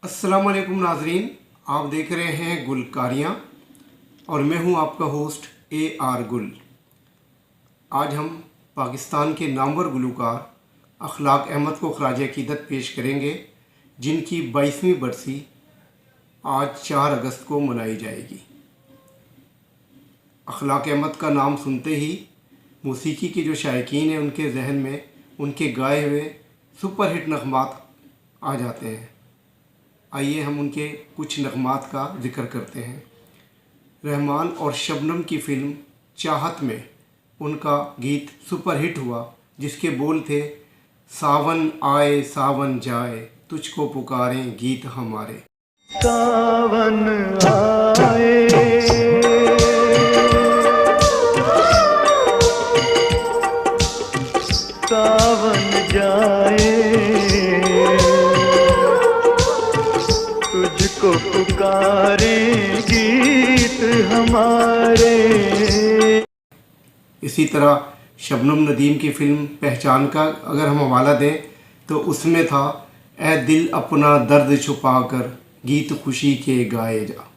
अस्सलाम वालेकुम नाजरीन, आप देख रहे हैं गुलकारियाँ और मैं हूं आपका होस्ट AR गुल। आज हम पाकिस्तान के नामवर गुलकार अखलाक अहमद को खराज अकीदत पेश करेंगे, जिनकी 22वीं बरसी आज 4 अगस्त को मनाई जाएगी। अखलाक अहमद का नाम सुनते ही मौसीकी के जो शायकीन हैं उनके जहन में उनके गाए हुए सुपरहिट नग़मात आ जाते हैं। आइए हम उनके कुछ नग़मात का ज़िक्र करते हैं। रहमान और शबनम की फ़िल्म चाहत में उनका गीत सुपरहिट हुआ, जिसके बोल थे, सावन आए सावन जाए तुझको पुकारें गीत हमारे। सावन आए सावन जाए तुझको पुकारे गीत हमारे। इसी तरह शबनम नदीम की फ़िल्म पहचान का अगर हम हवाला दें तो उसमें था, ए दिल अपना दर्द छुपा कर गीत खुशी के गाए जा।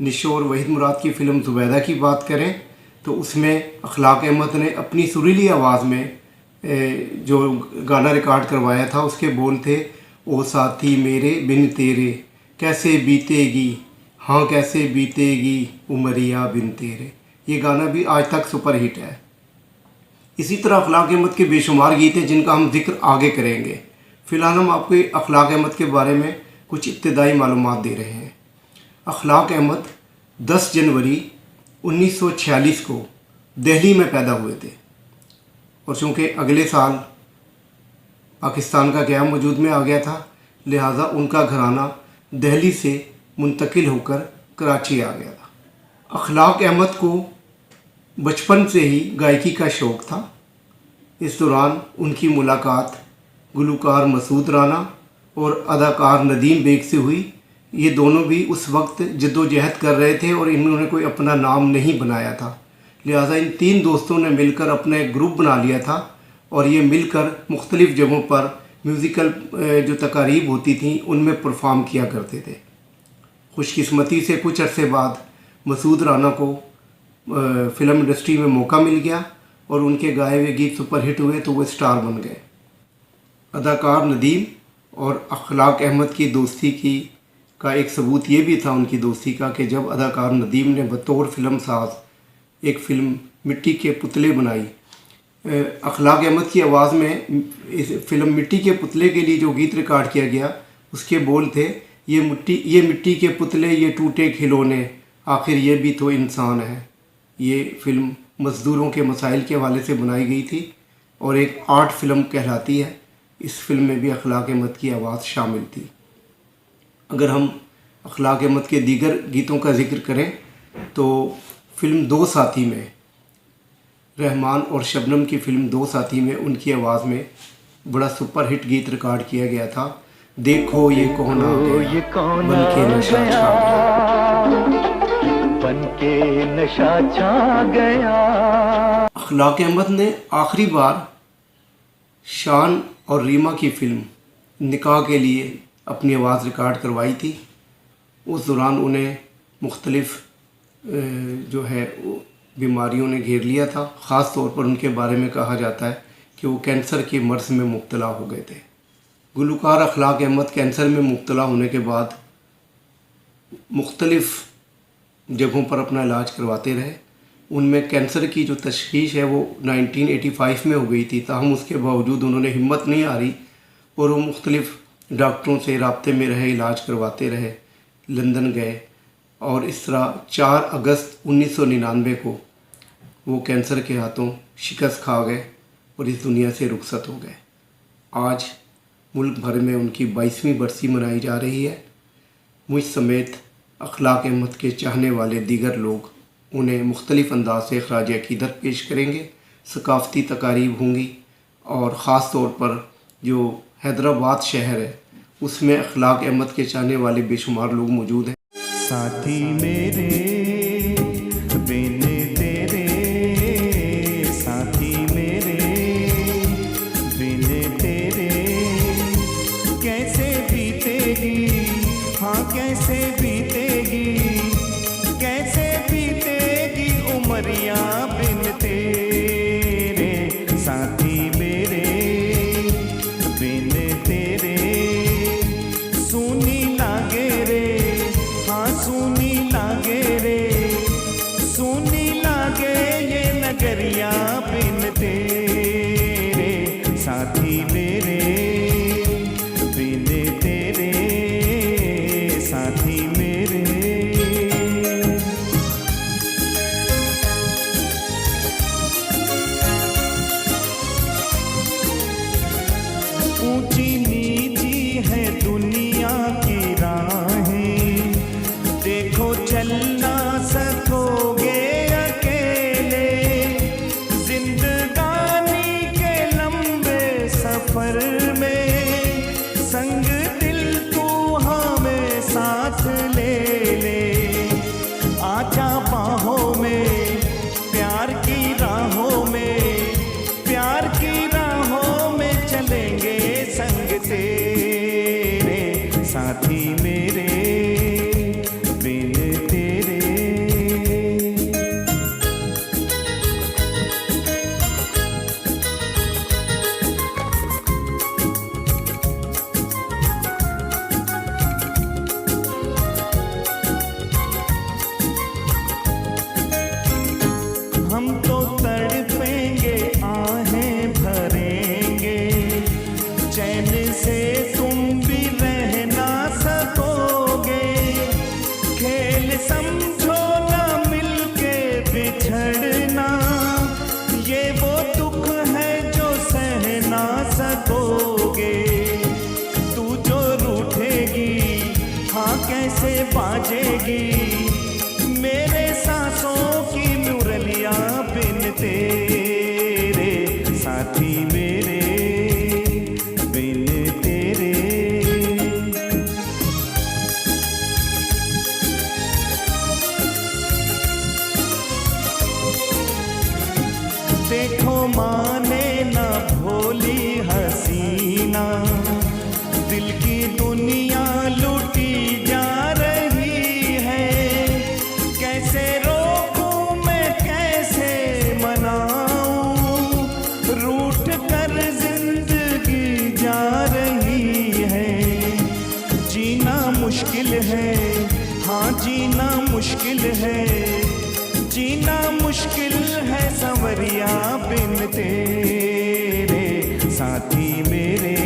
निशो और वहीद मुराद की फ़िल्म ज़ुबैदा की बात करें तो उसमें अखलाक अहमद ने अपनी सुरीली आवाज़ में जो गाना रिकॉर्ड करवाया था, उसके बोल थे, ओ साथी मेरे बिन तेरे कैसे बीतेगी, हाँ कैसे बीतेगी उमरिया बिन तेरे। ये गाना भी आज तक सुपर हिट है। इसी तरह अखलाक अहमद के बेशुमार गीत हैं जिनका हम जिक्र आगे करेंगे। फ़िलहाल हम आपको अखलाक अहमद के बारे में कुछ इब्तिदाई मालूमात दे रहे हैं। अखलाक अहमद 10 जनवरी 1946 को दिल्ली में पैदा हुए थे और चूँकि अगले साल पाकिस्तान का क़याम वजूद में आ गया था, लिहाजा उनका घराना दिल्ली से मुंतकिल होकर कराची आ गया था। अखलाक अहमद को बचपन से ही गायकी का शौक़ था। इस दौरान उनकी मुलाकात गुलकार मसूद राना और अदाकार नदीम बेग से हुई। ये दोनों भी उस वक्त जद्दोजहद कर रहे थे और इन्होंने कोई अपना नाम नहीं बनाया था, लिहाजा इन 3 दोस्तों ने मिलकर अपना एक ग्रुप बना लिया था और ये मिलकर मुख्तलिफ़ जगहों पर म्यूज़िकल जो तकारीब होती थी उनमें परफॉर्म किया करते थे। खुशकिस्मती से कुछ अरसे बाद मसूद राना को फ़िल्म इंडस्ट्री में मौका मिल गया और उनके गाए हुए गीत सुपरहिट हुए तो वो स्टार बन गए। अदाकार नदीम और अखलाक अहमद की दोस्ती का एक सबूत ये भी था उनकी दोस्ती का कि जब अदाकार नदीम ने बतौर फ़िल्म साज एक फ़िल्म मिट्टी के पुतले बनाई, अखलाक अहमद की आवाज़ में इस फिल्म मिट्टी के पुतले के लिए जो गीत रिकॉर्ड किया गया उसके बोल थे, ये मिट्टी के पुतले ये टूटे खिलौने आखिर ये भी तो इंसान है। ये फ़िल्म मज़दूरों के मसाइल के हवाले से बनाई गई थी और एक आर्ट फिल्म कहलाती है। इस फिल्म में भी अखलाक अहमद की आवाज़ शामिल थी। अगर हम अखलाक अहमद के दीगर गीतों का जिक्र करें तो फ़िल्म दो साथी में, रहमान और शबनम की फ़िल्म दो साथी में उनकी आवाज़ में बड़ा सुपर हिट गीत रिकॉर्ड किया गया था, देखो ये कौन आ गया बनके नशा छा गया। बनके नशा छा गया। अखलाक अहमद ने आखिरी बार शान और रीमा की फ़िल्म निकाह के लिए अपनी आवाज़ रिकॉर्ड करवाई थी। उस दौरान उन्हें मुख्तलिफ़ जो है बीमारियों ने घेर लिया था। ख़ास तौर पर उनके बारे में कहा जाता है कि वो कैंसर के मर्ज़ में मुब्तला हो गए थे। गुलकार अखलाक अहमद कैंसर में मुब्तला होने के बाद मुख्तलिफ़ जगहों पर अपना इलाज करवाते रहे। उनमें कैंसर की जो तशख़ीस है वो 1985 में हो गई थी, ताहम उसके बावजूद उन्होंने हिम्मत नहीं हारी और वो मुख्तलिफ़ डॉक्टरों से राब्ते में रहे, इलाज करवाते रहे, लंदन गए और इस तरह 4 अगस्त 1999 को वो कैंसर के हाथों शिकस्त खा गए और इस दुनिया से रुखसत हो गए। आज मुल्क भर में उनकी 22वीं बरसी मनाई जा रही है। मुझ समेत अखलाक अहमद के चाहने वाले दीगर लोग उन्हें मुख्तलिफ़ अंदाज से खराज अकीदत पेश करेंगे। सकाफ़ती तकारीब होंगी और ख़ास तौर पर जो हैदराबाद शहर है उसमें अखलाक अहमद के चाहने वाले बेशुमार लोग मौजूद हैं। साथी मेरे बिन तेरे, साथी मेरे बिन तेरे कैसे बीतेगी हाँ कैसे बीतेगी उमरिया बिन तेरे साथी मेरे, बिन तेरे सूनी लागे रे, हाँ सूनी लागे रे, सूनी लागे ये नगरिया बिन तेरे साथी मेरे, बिन तेरे साथी मेरे। ऊंची नीची है दुनिया की राहें, देखो चल ना सकोगे अकेले, जिंदगानी के लंबे सफर में संग दिल तू हमें साथ ले ले। आजा बाहों में प्यार की राहों में, प्यार की राहों में चलेंगे संग तेरे साथी मेरे, बिन तेरे। हम तो तड़पेंगे आहें भरेंगे, चैन से तुम भी रह ना सकोगे, खेल समझो ना मिलके बिछड़ना, ये वो दुख है जो सह ना सकोगे। तू जो रूठेगी हाँ कैसे बाजेगी, मेरे सांसों की मुरलिया बिन तेरे साथी मेरे, बिन तेरे। देखो माने ना भोली हसीना, दिल की दुनिया लूटी जा रही है, कैसे रोकूं मैं कैसे मनाऊं, रूठ कर जिंदगी जा रही है। जीना मुश्किल है हाँ जीना मुश्किल है, जीना मुश्किल है संवरिया बिन तेरे साथी मेरे,